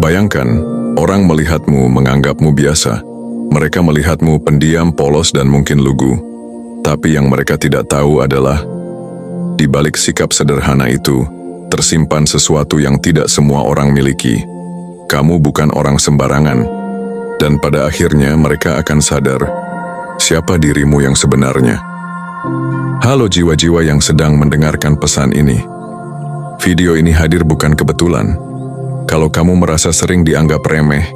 Bayangkan, orang melihatmu menganggapmu biasa. Mereka melihatmu pendiam, polos, dan mungkin lugu. Tapi yang mereka tidak tahu adalah, di balik sikap sederhana itu, tersimpan sesuatu yang tidak semua orang miliki. Kamu bukan orang sembarangan. Dan pada akhirnya mereka akan sadar, siapa dirimu yang sebenarnya. Halo jiwa-jiwa yang sedang mendengarkan pesan ini. Video ini hadir bukan kebetulan. Kalau kamu merasa sering dianggap remeh,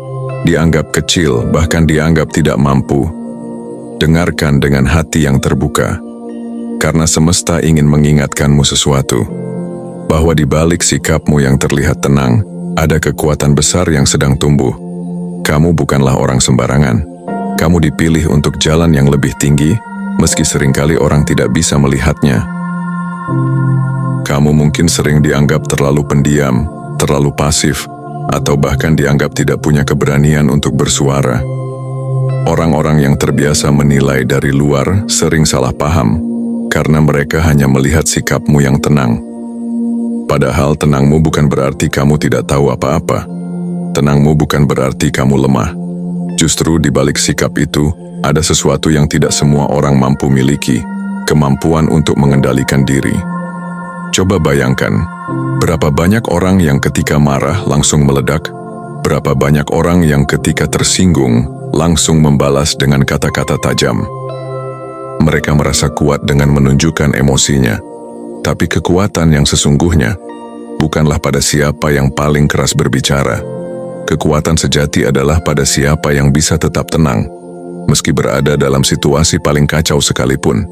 dianggap kecil, bahkan dianggap tidak mampu, dengarkan dengan hati yang terbuka. Karena semesta ingin mengingatkanmu sesuatu, bahwa di balik sikapmu yang terlihat tenang, ada kekuatan besar yang sedang tumbuh. Kamu bukanlah orang sembarangan. Kamu dipilih untuk jalan yang lebih tinggi, meski seringkali orang tidak bisa melihatnya. Kamu mungkin sering dianggap terlalu pendiam, terlalu pasif, atau bahkan dianggap tidak punya keberanian untuk bersuara. Orang-orang yang terbiasa menilai dari luar sering salah paham, karena mereka hanya melihat sikapmu yang tenang. Padahal tenangmu bukan berarti kamu tidak tahu apa-apa. Tenangmu bukan berarti kamu lemah. Justru di balik sikap itu, ada sesuatu yang tidak semua orang mampu miliki, kemampuan untuk mengendalikan diri. Coba bayangkan, berapa banyak orang yang ketika marah langsung meledak? Berapa banyak orang yang ketika tersinggung langsung membalas dengan kata-kata tajam? Mereka merasa kuat dengan menunjukkan emosinya, tapi kekuatan yang sesungguhnya bukanlah pada siapa yang paling keras berbicara. Kekuatan sejati adalah pada siapa yang bisa tetap tenang, meski berada dalam situasi paling kacau sekalipun.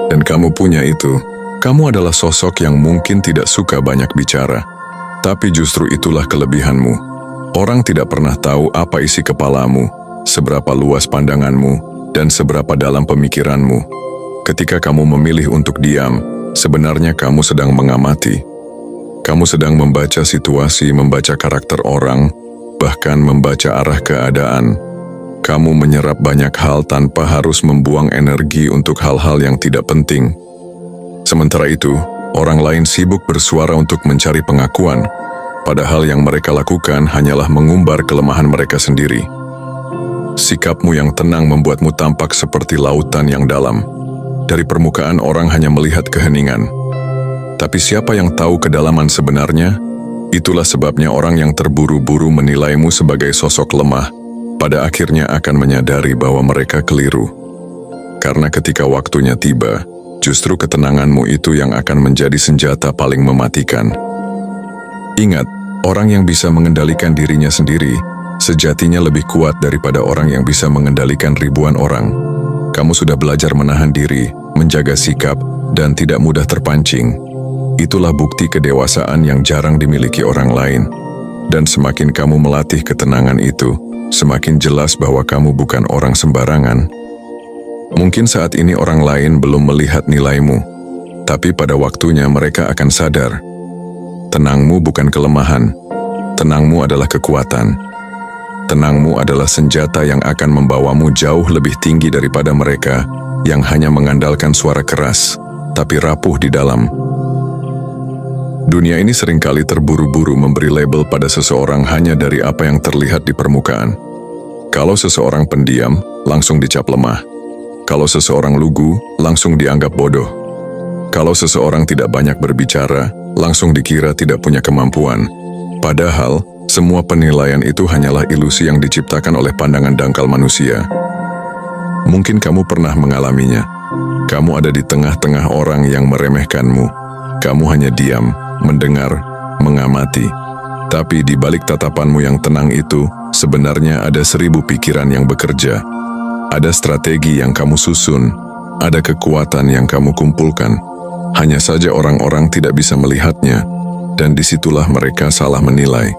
Dan kamu punya itu. Kamu adalah sosok yang mungkin tidak suka banyak bicara, tapi justru itulah kelebihanmu. Orang tidak pernah tahu apa isi kepalamu, seberapa luas pandanganmu, dan seberapa dalam pemikiranmu. Ketika kamu memilih untuk diam, sebenarnya kamu sedang mengamati. Kamu sedang membaca situasi, membaca karakter orang, bahkan membaca arah keadaan. Kamu menyerap banyak hal tanpa harus membuang energi untuk hal-hal yang tidak penting. Sementara itu, orang lain sibuk bersuara untuk mencari pengakuan, padahal yang mereka lakukan hanyalah mengumbar kelemahan mereka sendiri. Sikapmu yang tenang membuatmu tampak seperti lautan yang dalam. Dari permukaan orang hanya melihat keheningan. Tapi siapa yang tahu kedalaman sebenarnya? Itulah sebabnya orang yang terburu-buru menilaimu sebagai sosok lemah, pada akhirnya akan menyadari bahwa mereka keliru. Karena ketika waktunya tiba, justru ketenanganmu itu yang akan menjadi senjata paling mematikan. Ingat, orang yang bisa mengendalikan dirinya sendiri, sejatinya lebih kuat daripada orang yang bisa mengendalikan ribuan orang. Kamu sudah belajar menahan diri, menjaga sikap, dan tidak mudah terpancing. Itulah bukti kedewasaan yang jarang dimiliki orang lain. Dan semakin kamu melatih ketenangan itu, semakin jelas bahwa kamu bukan orang sembarangan. Mungkin saat ini orang lain belum melihat nilaimu, tapi pada waktunya mereka akan sadar. Tenangmu bukan kelemahan, tenangmu adalah kekuatan. Tenangmu adalah senjata yang akan membawamu jauh lebih tinggi daripada mereka yang hanya mengandalkan suara keras, tapi rapuh di dalam. Dunia ini seringkali terburu-buru memberi label pada seseorang hanya dari apa yang terlihat di permukaan. Kalau seseorang pendiam, langsung dicap lemah. Kalau seseorang lugu, langsung dianggap bodoh. Kalau seseorang tidak banyak berbicara, langsung dikira tidak punya kemampuan. Padahal, semua penilaian itu hanyalah ilusi yang diciptakan oleh pandangan dangkal manusia. Mungkin kamu pernah mengalaminya. Kamu ada di tengah-tengah orang yang meremehkanmu. Kamu hanya diam, mendengar, mengamati. Tapi di balik tatapanmu yang tenang itu, sebenarnya ada 1000 pikiran yang bekerja. Ada strategi yang kamu susun, ada kekuatan yang kamu kumpulkan. Hanya saja orang-orang tidak bisa melihatnya, dan disitulah mereka salah menilai.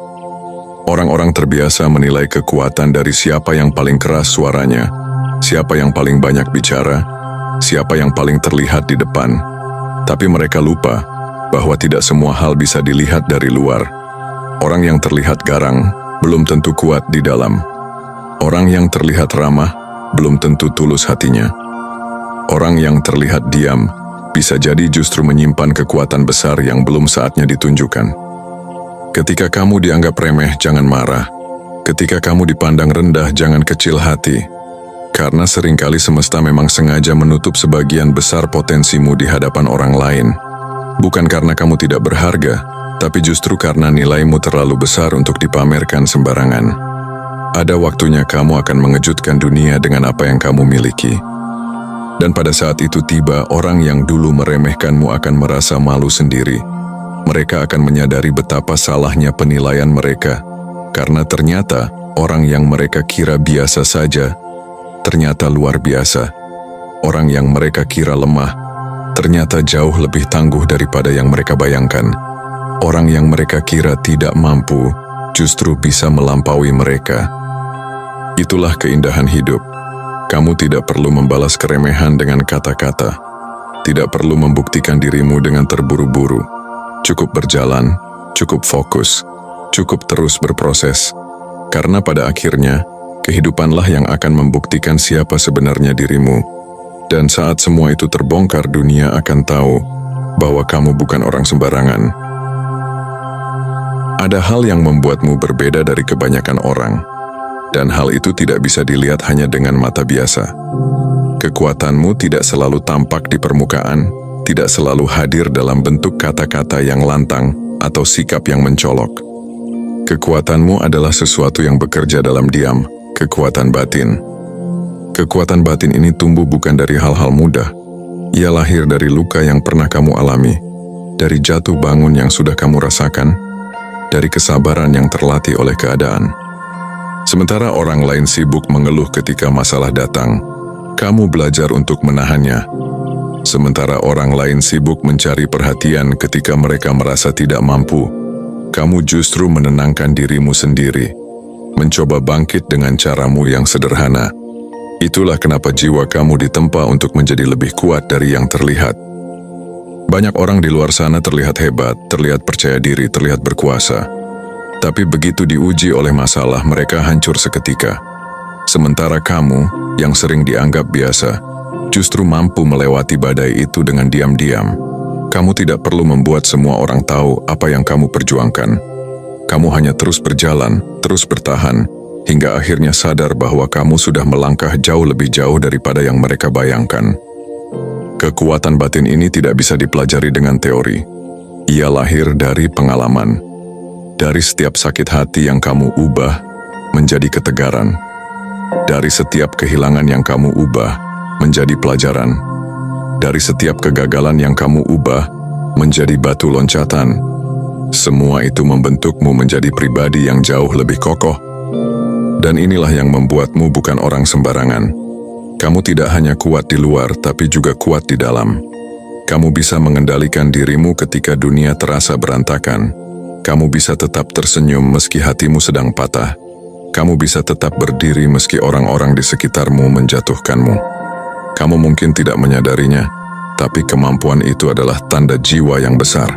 Orang-orang terbiasa menilai kekuatan dari siapa yang paling keras suaranya, siapa yang paling banyak bicara, siapa yang paling terlihat di depan. Tapi mereka lupa bahwa tidak semua hal bisa dilihat dari luar. Orang yang terlihat garang belum tentu kuat di dalam. Orang yang terlihat ramah belum tentu tulus hatinya. Orang yang terlihat diam bisa jadi justru menyimpan kekuatan besar yang belum saatnya ditunjukkan. Ketika kamu dianggap remeh, jangan marah. Ketika kamu dipandang rendah, jangan kecil hati. Karena seringkali semesta memang sengaja menutup sebagian besar potensimu di hadapan orang lain. Bukan karena kamu tidak berharga, tapi justru karena nilaimu terlalu besar untuk dipamerkan sembarangan. Ada waktunya kamu akan mengejutkan dunia dengan apa yang kamu miliki. Dan pada saat itu tiba, orang yang dulu meremehkanmu akan merasa malu sendiri. Mereka akan menyadari betapa salahnya penilaian mereka, karena ternyata orang yang mereka kira biasa saja, ternyata luar biasa. Orang yang mereka kira lemah, ternyata jauh lebih tangguh daripada yang mereka bayangkan. Orang yang mereka kira tidak mampu, justru bisa melampaui mereka. Itulah keindahan hidup. Kamu tidak perlu membalas keremehan dengan kata-kata. Tidak perlu membuktikan dirimu dengan terburu-buru. Cukup berjalan, cukup fokus, cukup terus berproses. Karena pada akhirnya, kehidupanlah yang akan membuktikan siapa sebenarnya dirimu. Dan saat semua itu terbongkar, dunia akan tahu bahwa kamu bukan orang sembarangan. Ada hal yang membuatmu berbeda dari kebanyakan orang. Dan hal itu tidak bisa dilihat hanya dengan mata biasa. Kekuatanmu tidak selalu tampak di permukaan, tidak selalu hadir dalam bentuk kata-kata yang lantang atau sikap yang mencolok. Kekuatanmu adalah sesuatu yang bekerja dalam diam, kekuatan batin. Kekuatan batin ini tumbuh bukan dari hal-hal mudah. Ia lahir dari luka yang pernah kamu alami, dari jatuh bangun yang sudah kamu rasakan, dari kesabaran yang terlatih oleh keadaan. Sementara orang lain sibuk mengeluh ketika masalah datang, kamu belajar untuk menahannya. Sementara orang lain sibuk mencari perhatian ketika mereka merasa tidak mampu, kamu justru menenangkan dirimu sendiri, mencoba bangkit dengan caramu yang sederhana. Itulah kenapa jiwa kamu ditempa untuk menjadi lebih kuat dari yang terlihat. Banyak orang di luar sana terlihat hebat, terlihat percaya diri, terlihat berkuasa. Tapi begitu diuji oleh masalah, mereka hancur seketika. Sementara kamu, yang sering dianggap biasa, justru mampu melewati badai itu dengan diam-diam. Kamu tidak perlu membuat semua orang tahu apa yang kamu perjuangkan. Kamu hanya terus berjalan, terus bertahan, hingga akhirnya sadar bahwa kamu sudah melangkah jauh lebih jauh daripada yang mereka bayangkan. Kekuatan batin ini tidak bisa dipelajari dengan teori. Ia lahir dari pengalaman. Dari setiap sakit hati yang kamu ubah menjadi ketegaran. Dari setiap kehilangan yang kamu ubah menjadi pelajaran. Dari setiap kegagalan yang kamu ubah menjadi batu loncatan. Semua itu membentukmu menjadi pribadi yang jauh lebih kokoh. Dan inilah yang membuatmu bukan orang sembarangan. Kamu tidak hanya kuat di luar, tapi juga kuat di dalam. Kamu bisa mengendalikan dirimu ketika dunia terasa berantakan. Kamu bisa tetap tersenyum meski hatimu sedang patah. Kamu bisa tetap berdiri meski orang-orang di sekitarmu menjatuhkanmu. Kamu mungkin tidak menyadarinya, tapi kemampuan itu adalah tanda jiwa yang besar.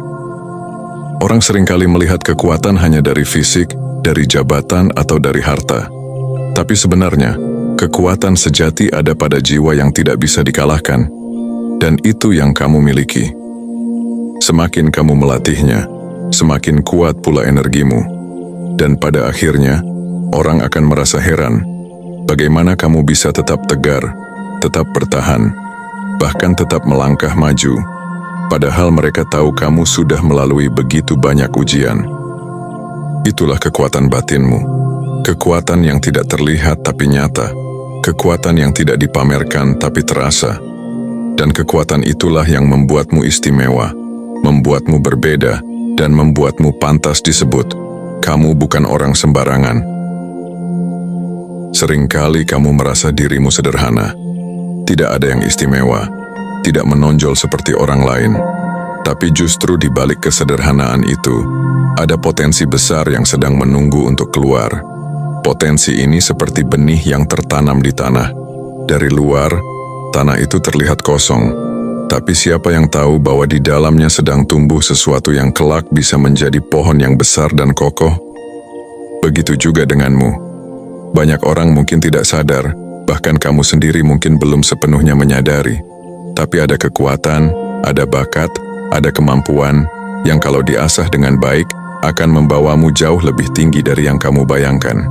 Orang seringkali melihat kekuatan hanya dari fisik, dari jabatan, atau dari harta. Tapi sebenarnya, kekuatan sejati ada pada jiwa yang tidak bisa dikalahkan. Dan itu yang kamu miliki. Semakin kamu melatihnya, semakin kuat pula energimu. Dan pada akhirnya, orang akan merasa heran bagaimana kamu bisa tetap tegar, tetap bertahan, bahkan tetap melangkah maju, padahal mereka tahu kamu sudah melalui begitu banyak ujian. Itulah kekuatan batinmu, kekuatan yang tidak terlihat tapi nyata, kekuatan yang tidak dipamerkan tapi terasa. Dan kekuatan itulah yang membuatmu istimewa, membuatmu berbeda, dan membuatmu pantas disebut, kamu bukan orang sembarangan. Seringkali kamu merasa dirimu sederhana, tidak ada yang istimewa, tidak menonjol seperti orang lain. Tapi justru di balik kesederhanaan itu, ada potensi besar yang sedang menunggu untuk keluar. Potensi ini seperti benih yang tertanam di tanah. Dari luar, tanah itu terlihat kosong. Tapi siapa yang tahu bahwa di dalamnya sedang tumbuh sesuatu yang kelak bisa menjadi pohon yang besar dan kokoh? Begitu juga denganmu. Banyak orang mungkin tidak sadar, bahkan kamu sendiri mungkin belum sepenuhnya menyadari. Tapi ada kekuatan, ada bakat, ada kemampuan, yang kalau diasah dengan baik, akan membawamu jauh lebih tinggi dari yang kamu bayangkan.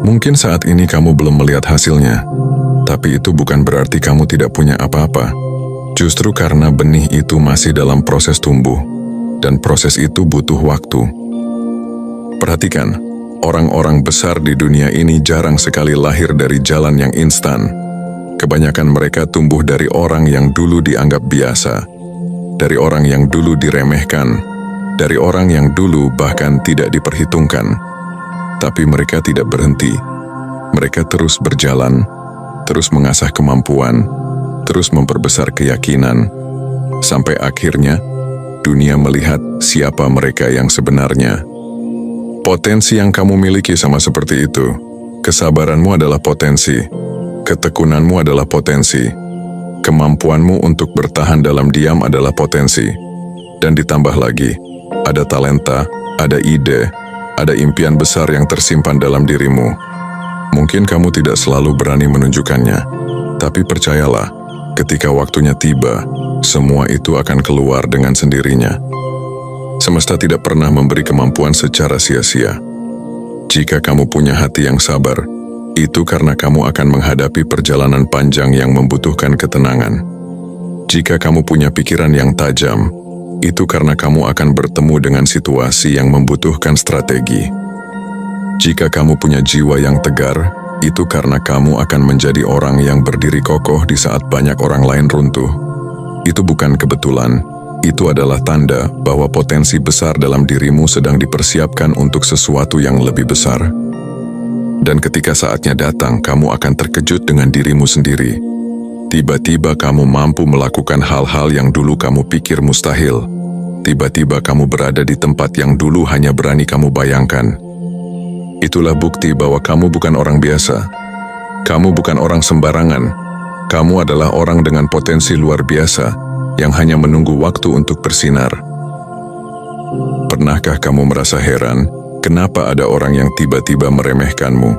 Mungkin saat ini kamu belum melihat hasilnya, tapi itu bukan berarti kamu tidak punya apa-apa. Justru karena benih itu masih dalam proses tumbuh, dan proses itu butuh waktu. Perhatikan, orang-orang besar di dunia ini jarang sekali lahir dari jalan yang instan. Kebanyakan mereka tumbuh dari orang yang dulu dianggap biasa, dari orang yang dulu diremehkan, dari orang yang dulu bahkan tidak diperhitungkan. Tapi mereka tidak berhenti. Mereka terus berjalan, terus mengasah kemampuan, terus memperbesar keyakinan, sampai akhirnya dunia melihat siapa mereka yang sebenarnya. Potensi yang kamu miliki sama seperti itu. Kesabaranmu adalah potensi, ketekunanmu adalah potensi, kemampuanmu untuk bertahan dalam diam adalah potensi, dan ditambah lagi, ada talenta, ada ide, ada impian besar yang tersimpan dalam dirimu. Mungkin kamu tidak selalu berani menunjukkannya, tapi percayalah, ketika waktunya tiba, semua itu akan keluar dengan sendirinya. Semesta tidak pernah memberi kemampuan secara sia-sia. Jika kamu punya hati yang sabar, itu karena kamu akan menghadapi perjalanan panjang yang membutuhkan ketenangan. Jika kamu punya pikiran yang tajam, itu karena kamu akan bertemu dengan situasi yang membutuhkan strategi. Jika kamu punya jiwa yang tegar, itu karena kamu akan menjadi orang yang berdiri kokoh di saat banyak orang lain runtuh. Itu bukan kebetulan, itu adalah tanda bahwa potensi besar dalam dirimu sedang dipersiapkan untuk sesuatu yang lebih besar. Dan ketika saatnya datang, kamu akan terkejut dengan dirimu sendiri. Tiba-tiba kamu mampu melakukan hal-hal yang dulu kamu pikir mustahil. Tiba-tiba kamu berada di tempat yang dulu hanya berani kamu bayangkan. Itulah bukti bahwa kamu bukan orang biasa. Kamu bukan orang sembarangan. Kamu adalah orang dengan potensi luar biasa yang hanya menunggu waktu untuk bersinar. Pernahkah kamu merasa heran, kenapa ada orang yang tiba-tiba meremehkanmu?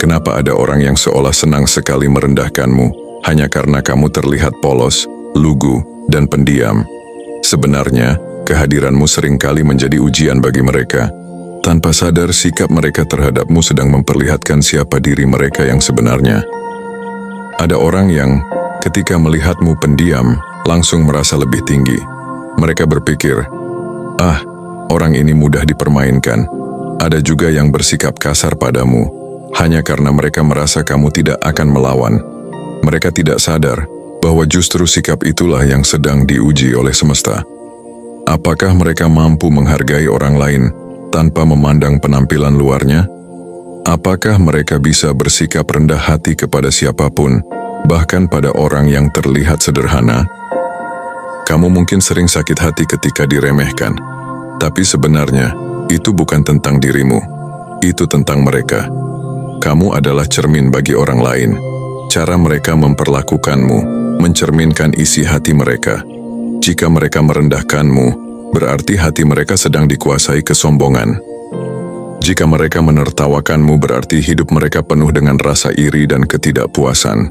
Kenapa ada orang yang seolah senang sekali merendahkanmu hanya karena kamu terlihat polos, lugu, dan pendiam? Sebenarnya, kehadiranmu seringkali menjadi ujian bagi mereka. Tanpa sadar, sikap mereka terhadapmu sedang memperlihatkan siapa diri mereka yang sebenarnya. Ada orang yang, ketika melihatmu pendiam, langsung merasa lebih tinggi. Mereka berpikir, orang ini mudah dipermainkan. Ada juga yang bersikap kasar padamu, hanya karena mereka merasa kamu tidak akan melawan. Mereka tidak sadar bahwa justru sikap itulah yang sedang diuji oleh semesta. Apakah mereka mampu menghargai orang lain tanpa memandang penampilan luarnya? Apakah mereka bisa bersikap rendah hati kepada siapapun, bahkan pada orang yang terlihat sederhana? Kamu mungkin sering sakit hati ketika diremehkan, tapi sebenarnya itu bukan tentang dirimu, itu tentang mereka. Kamu adalah cermin bagi orang lain. Cara mereka memperlakukanmu mencerminkan isi hati mereka. Jika mereka merendahkanmu, berarti hati mereka sedang dikuasai kesombongan. Jika mereka menertawakanmu, berarti hidup mereka penuh dengan rasa iri dan ketidakpuasan.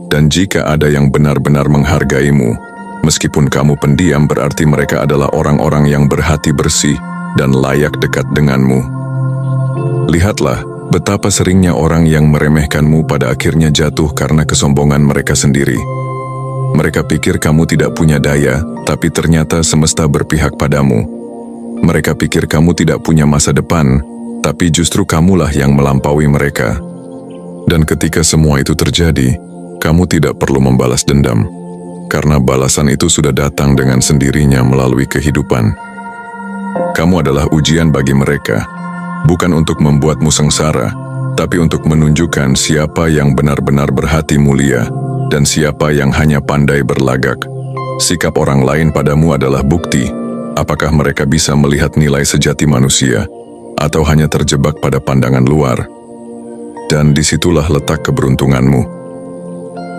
Dan jika ada yang benar-benar menghargaimu, meskipun kamu pendiam, berarti mereka adalah orang-orang yang berhati bersih dan layak dekat denganmu. Lihatlah betapa seringnya orang yang meremehkanmu pada akhirnya jatuh karena kesombongan mereka sendiri. Mereka pikir kamu tidak punya daya, tapi ternyata semesta berpihak padamu. Mereka pikir kamu tidak punya masa depan, tapi justru kamulah yang melampaui mereka. Dan ketika semua itu terjadi, kamu tidak perlu membalas dendam, karena balasan itu sudah datang dengan sendirinya melalui kehidupan. Kamu adalah ujian bagi mereka, bukan untuk membuatmu sengsara, tapi untuk menunjukkan siapa yang benar-benar berhati mulia dan siapa yang hanya pandai berlagak. Sikap orang lain padamu adalah bukti apakah mereka bisa melihat nilai sejati manusia atau hanya terjebak pada pandangan luar. Dan disitulah letak keberuntunganmu.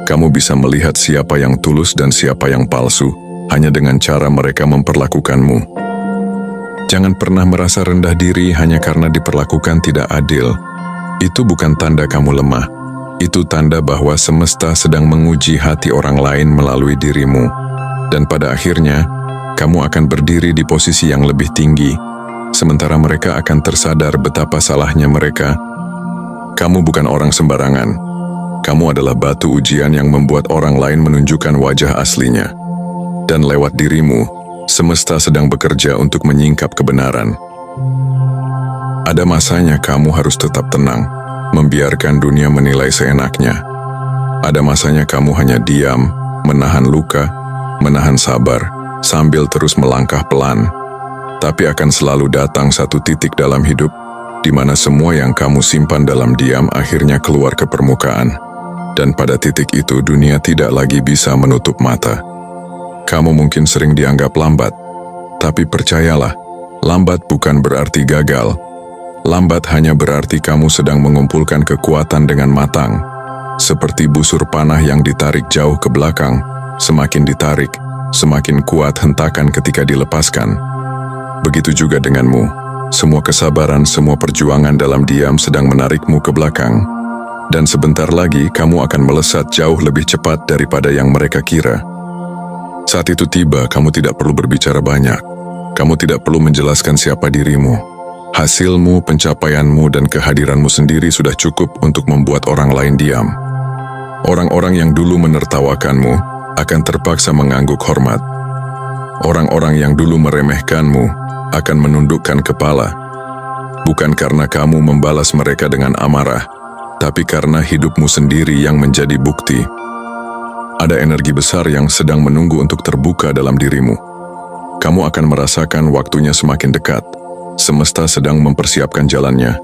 Kamu bisa melihat siapa yang tulus dan siapa yang palsu hanya dengan cara mereka memperlakukanmu. Jangan pernah merasa rendah diri hanya karena diperlakukan tidak adil. Itu bukan tanda kamu lemah. Itu tanda bahwa semesta sedang menguji hati orang lain melalui dirimu. Dan pada akhirnya, kamu akan berdiri di posisi yang lebih tinggi, sementara mereka akan tersadar betapa salahnya mereka. Kamu bukan orang sembarangan. Kamu adalah batu ujian yang membuat orang lain menunjukkan wajah aslinya. Dan lewat dirimu, semesta sedang bekerja untuk menyingkap kebenaran. Ada masanya kamu harus tetap tenang, membiarkan dunia menilai seenaknya. Ada masanya kamu hanya diam, menahan luka, menahan sabar, sambil terus melangkah pelan. Tapi akan selalu datang satu titik dalam hidup, di mana semua yang kamu simpan dalam diam akhirnya keluar ke permukaan. Dan pada titik itu dunia tidak lagi bisa menutup mata. Kamu mungkin sering dianggap lambat, tapi percayalah, lambat bukan berarti gagal. Lambat hanya berarti kamu sedang mengumpulkan kekuatan dengan matang. Seperti busur panah yang ditarik jauh ke belakang, semakin ditarik, semakin kuat hentakan ketika dilepaskan. Begitu juga denganmu, semua kesabaran, semua perjuangan dalam diam sedang menarikmu ke belakang. Dan sebentar lagi kamu akan melesat jauh lebih cepat daripada yang mereka kira. Saat itu tiba, kamu tidak perlu berbicara banyak. Kamu tidak perlu menjelaskan siapa dirimu. Hasilmu, pencapaianmu, dan kehadiranmu sendiri sudah cukup untuk membuat orang lain diam. Orang-orang yang dulu menertawakanmu akan terpaksa mengangguk hormat. Orang-orang yang dulu meremehkanmu akan menundukkan kepala. Bukan karena kamu membalas mereka dengan amarah, tapi karena hidupmu sendiri yang menjadi bukti. Ada energi besar yang sedang menunggu untuk terbuka dalam dirimu. Kamu akan merasakan waktunya semakin dekat. Semesta sedang mempersiapkan jalannya,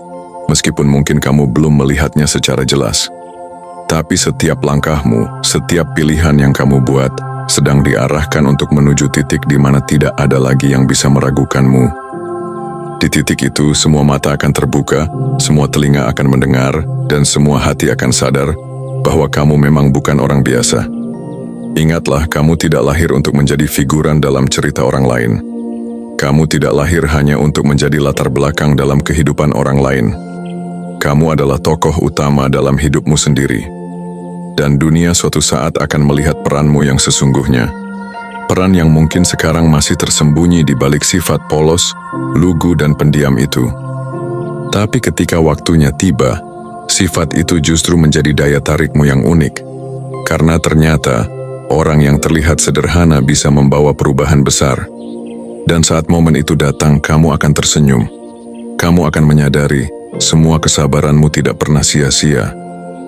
meskipun mungkin kamu belum melihatnya secara jelas. Tapi setiap langkahmu, setiap pilihan yang kamu buat, sedang diarahkan untuk menuju titik di mana tidak ada lagi yang bisa meragukanmu. Di titik itu, semua mata akan terbuka, semua telinga akan mendengar, dan semua hati akan sadar bahwa kamu memang bukan orang biasa. Ingatlah, kamu tidak lahir untuk menjadi figuran dalam cerita orang lain. Kamu tidak lahir hanya untuk menjadi latar belakang dalam kehidupan orang lain. Kamu adalah tokoh utama dalam hidupmu sendiri. Dan dunia suatu saat akan melihat peranmu yang sesungguhnya. Peran yang mungkin sekarang masih tersembunyi di balik sifat polos, lugu, dan pendiam itu. Tapi ketika waktunya tiba, sifat itu justru menjadi daya tarikmu yang unik. Karena ternyata, orang yang terlihat sederhana bisa membawa perubahan besar. Dan saat momen itu datang, kamu akan tersenyum. Kamu akan menyadari, semua kesabaranmu tidak pernah sia-sia.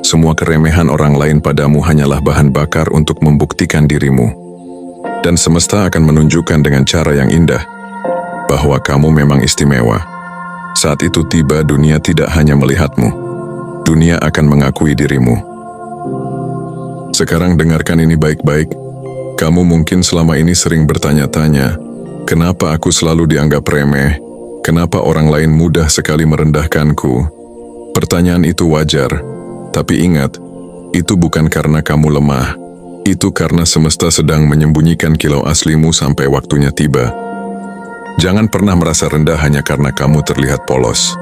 Semua keremehan orang lain padamu hanyalah bahan bakar untuk membuktikan dirimu. Dan semesta akan menunjukkan dengan cara yang indah, bahwa kamu memang istimewa. Saat itu tiba, dunia tidak hanya melihatmu. Dunia akan mengakui dirimu. Sekarang dengarkan ini baik-baik. Kamu mungkin selama ini sering bertanya-tanya, kenapa aku selalu dianggap remeh? Kenapa orang lain mudah sekali merendahkanku? Pertanyaan itu wajar, tapi ingat, itu bukan karena kamu lemah. Itu karena semesta sedang menyembunyikan kilau aslimu sampai waktunya tiba. Jangan pernah merasa rendah hanya karena kamu terlihat polos.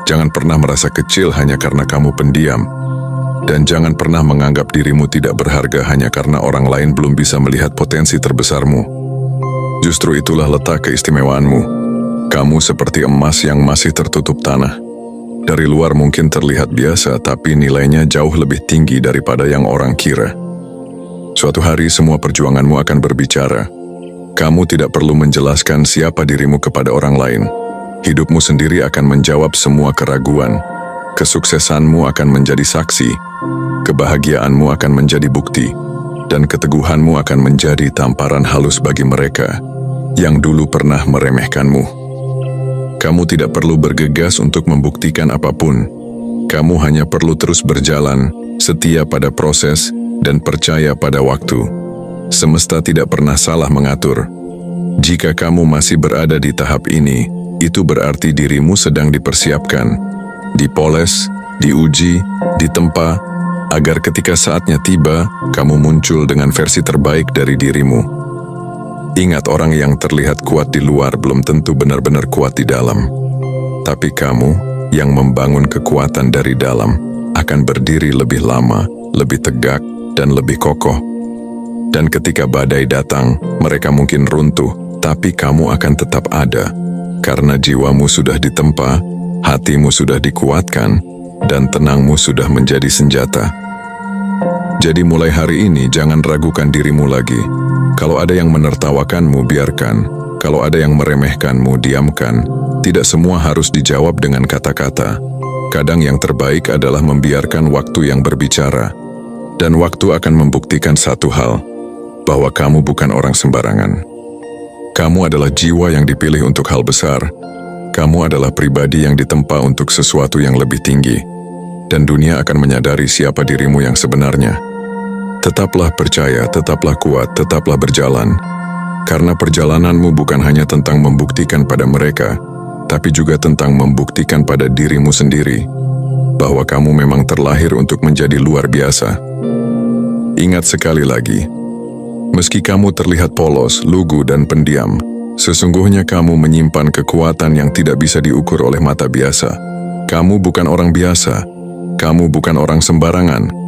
Jangan pernah merasa kecil hanya karena kamu pendiam. Dan jangan pernah menganggap dirimu tidak berharga hanya karena orang lain belum bisa melihat potensi terbesarmu. Justru itulah letak keistimewaanmu. Kamu seperti emas yang masih tertutup tanah. Dari luar mungkin terlihat biasa, tapi nilainya jauh lebih tinggi daripada yang orang kira. Suatu hari semua perjuanganmu akan berbicara. Kamu tidak perlu menjelaskan siapa dirimu kepada orang lain. Hidupmu sendiri akan menjawab semua keraguan. Kesuksesanmu akan menjadi saksi. Kebahagiaanmu akan menjadi bukti. Dan keteguhanmu akan menjadi tamparan halus bagi mereka yang dulu pernah meremehkanmu. Kamu tidak perlu bergegas untuk membuktikan apapun. Kamu hanya perlu terus berjalan, setia pada proses, dan percaya pada waktu. Semesta tidak pernah salah mengatur. Jika kamu masih berada di tahap ini, itu berarti dirimu sedang dipersiapkan, dipoles, diuji, ditempa, agar ketika saatnya tiba, kamu muncul dengan versi terbaik dari dirimu. Ingat, orang yang terlihat kuat di luar belum tentu benar-benar kuat di dalam. Tapi kamu yang membangun kekuatan dari dalam akan berdiri lebih lama, lebih tegak, dan lebih kokoh. Dan ketika badai datang, mereka mungkin runtuh, tapi kamu akan tetap ada. Karena jiwamu sudah ditempa, hatimu sudah dikuatkan, dan tenangmu sudah menjadi senjata. Jadi mulai hari ini jangan ragukan dirimu lagi. Kalau ada yang menertawakanmu, biarkan. Kalau ada yang meremehkanmu, diamkan. Tidak semua harus dijawab dengan kata-kata. Kadang yang terbaik adalah membiarkan waktu yang berbicara. Dan waktu akan membuktikan satu hal, bahwa kamu bukan orang sembarangan. Kamu adalah jiwa yang dipilih untuk hal besar. Kamu adalah pribadi yang ditempa untuk sesuatu yang lebih tinggi. Dan dunia akan menyadari siapa dirimu yang sebenarnya. Tetaplah percaya, tetaplah kuat, tetaplah berjalan. Karena perjalananmu bukan hanya tentang membuktikan pada mereka, tapi juga tentang membuktikan pada dirimu sendiri, bahwa kamu memang terlahir untuk menjadi luar biasa. Ingat sekali lagi, meski kamu terlihat polos, lugu, dan pendiam, sesungguhnya kamu menyimpan kekuatan yang tidak bisa diukur oleh mata biasa. Kamu bukan orang biasa, kamu bukan orang sembarangan.